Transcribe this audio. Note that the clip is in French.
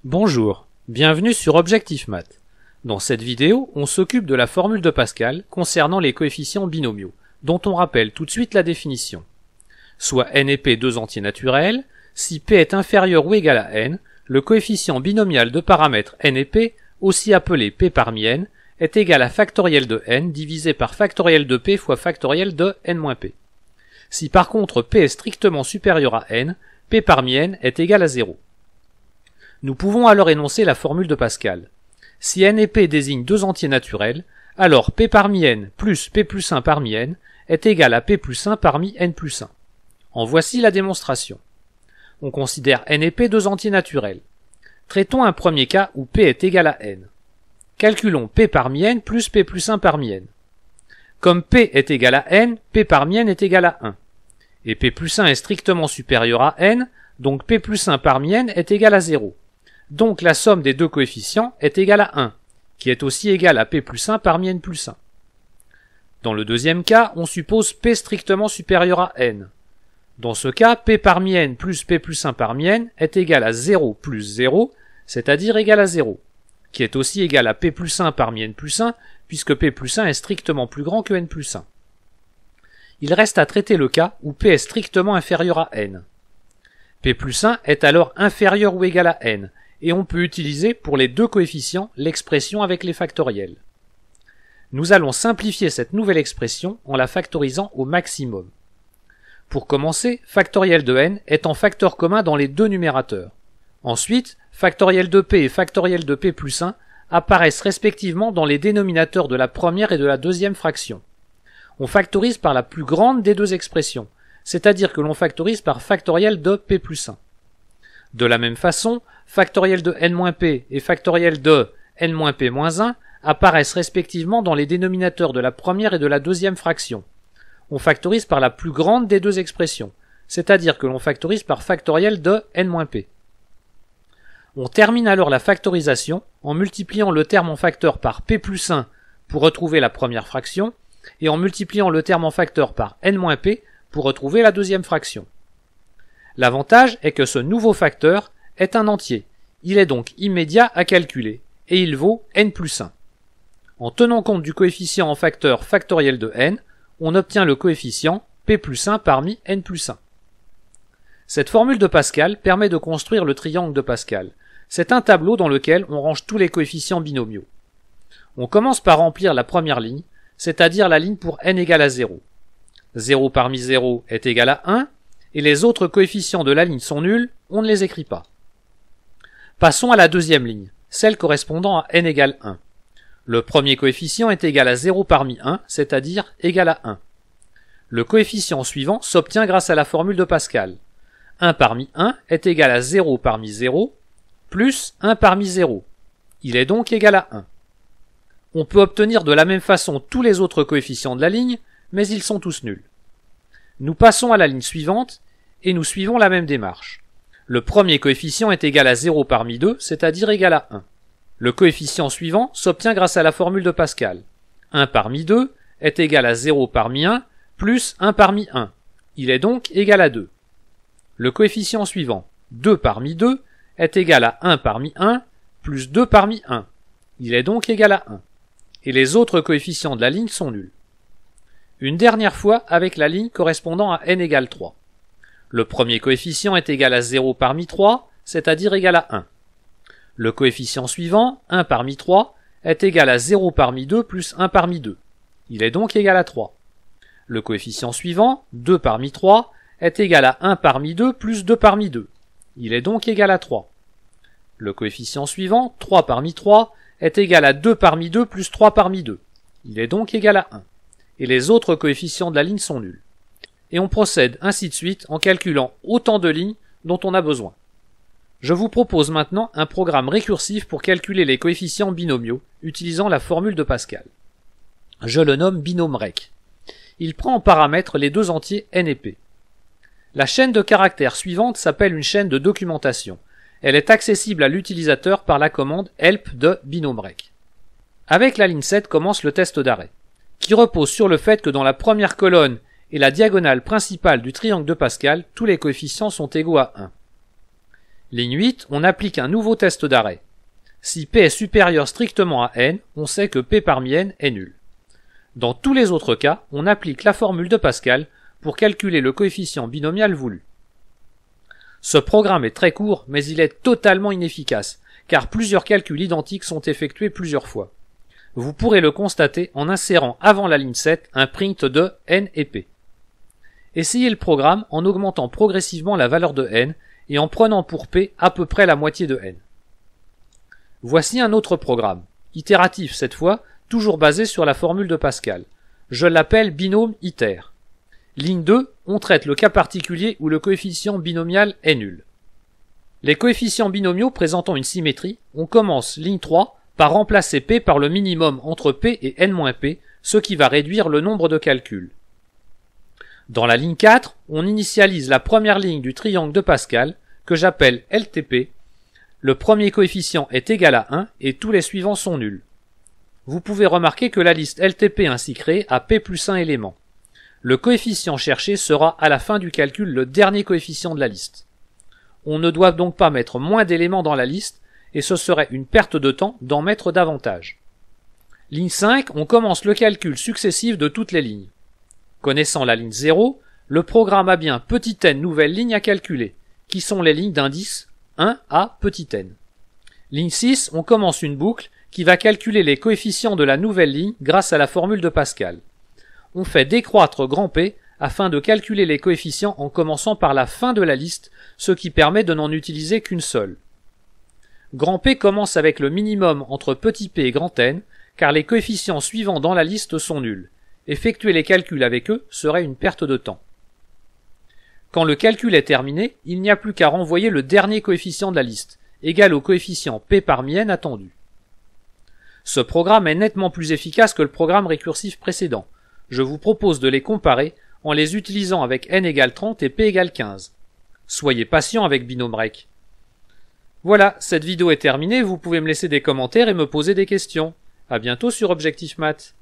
Bonjour, bienvenue sur Objectif Math. Dans cette vidéo, on s'occupe de la formule de Pascal concernant les coefficients binomiaux, dont on rappelle tout de suite la définition. Soit n et p deux entiers naturels, si p est inférieur ou égal à n, le coefficient binomial de paramètres n et p, aussi appelé p parmi n, est égal à factoriel de n divisé par factoriel de p fois factoriel de n-p. Si par contre p est strictement supérieur à n, p parmi n est égal à 0. Nous pouvons alors énoncer la formule de Pascal. Si n et p désignent deux entiers naturels, alors p parmi n plus p plus 1 parmi n est égal à p plus 1 parmi n plus 1. En voici la démonstration. On considère n et p deux entiers naturels. Traitons un premier cas où p est égal à n. Calculons p parmi n plus p plus 1 parmi n. Comme p est égal à n, p parmi n est égal à 1. Et p plus 1 est strictement supérieur à n, donc p plus 1 parmi n est égal à 0. Donc la somme des deux coefficients est égale à 1, qui est aussi égal à p plus 1 parmi n plus 1. Dans le deuxième cas, on suppose p strictement supérieur à n. Dans ce cas, p parmi n plus p plus 1 parmi n est égal à 0 plus 0, c'est-à-dire égal à 0, qui est aussi égal à p plus 1 parmi n plus 1, puisque p plus 1 est strictement plus grand que n plus 1. Il reste à traiter le cas où p est strictement inférieur à n. p plus 1 est alors inférieur ou égal à n, et on peut utiliser pour les deux coefficients l'expression avec les factoriels. Nous allons simplifier cette nouvelle expression en la factorisant au maximum. Pour commencer, factoriel de n est en facteur commun dans les deux numérateurs. Ensuite, factoriel de p et factoriel de p plus 1 apparaissent respectivement dans les dénominateurs de la première et de la deuxième fraction. On factorise par la plus grande des deux expressions, c'est-à-dire que l'on factorise par factoriel de p plus 1. De la même façon, factoriel de n-p et factoriel de n-p-1 apparaissent respectivement dans les dénominateurs de la première et de la deuxième fraction. On factorise par la plus grande des deux expressions, c'est-à-dire que l'on factorise par factoriel de n-p. On termine alors la factorisation en multipliant le terme en facteur par p plus 1 pour retrouver la première fraction, et en multipliant le terme en facteur par n-p pour retrouver la deuxième fraction. L'avantage est que ce nouveau facteur est un entier. Il est donc immédiat à calculer, et il vaut n plus 1. En tenant compte du coefficient en facteur factoriel de n, on obtient le coefficient p plus 1 parmi n plus 1. Cette formule de Pascal permet de construire le triangle de Pascal. C'est un tableau dans lequel on range tous les coefficients binomiaux. On commence par remplir la première ligne, c'est-à-dire la ligne pour n égale à 0. 0 parmi 0 est égal à 1, et les autres coefficients de la ligne sont nuls, on ne les écrit pas. Passons à la deuxième ligne, celle correspondant à n égale 1. Le premier coefficient est égal à 0 parmi 1, c'est-à-dire égal à 1. Le coefficient suivant s'obtient grâce à la formule de Pascal. 1 parmi 1 est égal à 0 parmi 0, plus 1 parmi 0. Il est donc égal à 1. On peut obtenir de la même façon tous les autres coefficients de la ligne, mais ils sont tous nuls. Nous passons à la ligne suivante, et nous suivons la même démarche. Le premier coefficient est égal à 0 parmi 2, c'est-à-dire égal à 1. Le coefficient suivant s'obtient grâce à la formule de Pascal. 1 parmi 2 est égal à 0 parmi 1, plus 1 parmi 1. Il est donc égal à 2. Le coefficient suivant, 2 parmi 2, est égal à 1 parmi 1, plus 2 parmi 1. Il est donc égal à 1. Et les autres coefficients de la ligne sont nuls. Une dernière fois avec la ligne correspondant à n égale 3. Le premier coefficient est égal à 0 parmi 3, c'est-à-dire égal à 1. Le coefficient suivant, 1 parmi 3, est égal à 0 parmi 2 plus 1 parmi 2. Il est donc égal à 3. Le coefficient suivant, 2 parmi 3, est égal à 1 parmi 2 plus 2 parmi 2. Il est donc égal à 3. Le coefficient suivant, 3 parmi 3, est égal à 2 parmi 2 plus 3 parmi 2. Il est donc égal à 1. Et les autres coefficients de la ligne sont nuls. Et on procède ainsi de suite en calculant autant de lignes dont on a besoin. Je vous propose maintenant un programme récursif pour calculer les coefficients binomiaux utilisant la formule de Pascal. Je le nomme binôme rec. Il prend en paramètre les deux entiers n et p. La chaîne de caractères suivante s'appelle une chaîne de documentation. Elle est accessible à l'utilisateur par la commande help de binôme rec. Avec la ligne 7 commence le test d'arrêt, qui repose sur le fait que dans la première colonne et la diagonale principale du triangle de Pascal, tous les coefficients sont égaux à 1. Ligne 8, on applique un nouveau test d'arrêt. Si P est supérieur strictement à n, on sait que P parmi n est nul. Dans tous les autres cas, on applique la formule de Pascal pour calculer le coefficient binomial voulu. Ce programme est très court, mais il est totalement inefficace, car plusieurs calculs identiques sont effectués plusieurs fois. Vous pourrez le constater en insérant avant la ligne 7 un print de n et p. Essayez le programme en augmentant progressivement la valeur de n et en prenant pour p à peu près la moitié de n. Voici un autre programme, itératif cette fois, toujours basé sur la formule de Pascal. Je l'appelle binôme iter. Ligne 2, on traite le cas particulier où le coefficient binomial est nul. Les coefficients binomiaux présentant une symétrie, on commence ligne 3 par remplacer p par le minimum entre p et n-p, ce qui va réduire le nombre de calculs. Dans la ligne 4, on initialise la première ligne du triangle de Pascal, que j'appelle LTP. Le premier coefficient est égal à 1 et tous les suivants sont nuls. Vous pouvez remarquer que la liste LTP ainsi créée a p plus 1 éléments. Le coefficient cherché sera à la fin du calcul le dernier coefficient de la liste. On ne doit donc pas mettre moins d'éléments dans la liste, et ce serait une perte de temps d'en mettre davantage. Ligne 5, on commence le calcul successif de toutes les lignes. Connaissant la ligne 0, le programme a bien petit n nouvelles lignes à calculer, qui sont les lignes d'indice 1 à petit n. Ligne 6, on commence une boucle qui va calculer les coefficients de la nouvelle ligne grâce à la formule de Pascal. On fait décroître grand P afin de calculer les coefficients en commençant par la fin de la liste, ce qui permet de n'en utiliser qu'une seule. Grand P commence avec le minimum entre petit p et grand N, car les coefficients suivants dans la liste sont nuls. Effectuer les calculs avec eux serait une perte de temps. Quand le calcul est terminé, il n'y a plus qu'à renvoyer le dernier coefficient de la liste, égal au coefficient p parmi n attendu. Ce programme est nettement plus efficace que le programme récursif précédent. Je vous propose de les comparer en les utilisant avec n égale 30 et p égale 15. Soyez patient avec Binôme Rec. Voilà, cette vidéo est terminée, vous pouvez me laisser des commentaires et me poser des questions. À bientôt sur Objectif Math.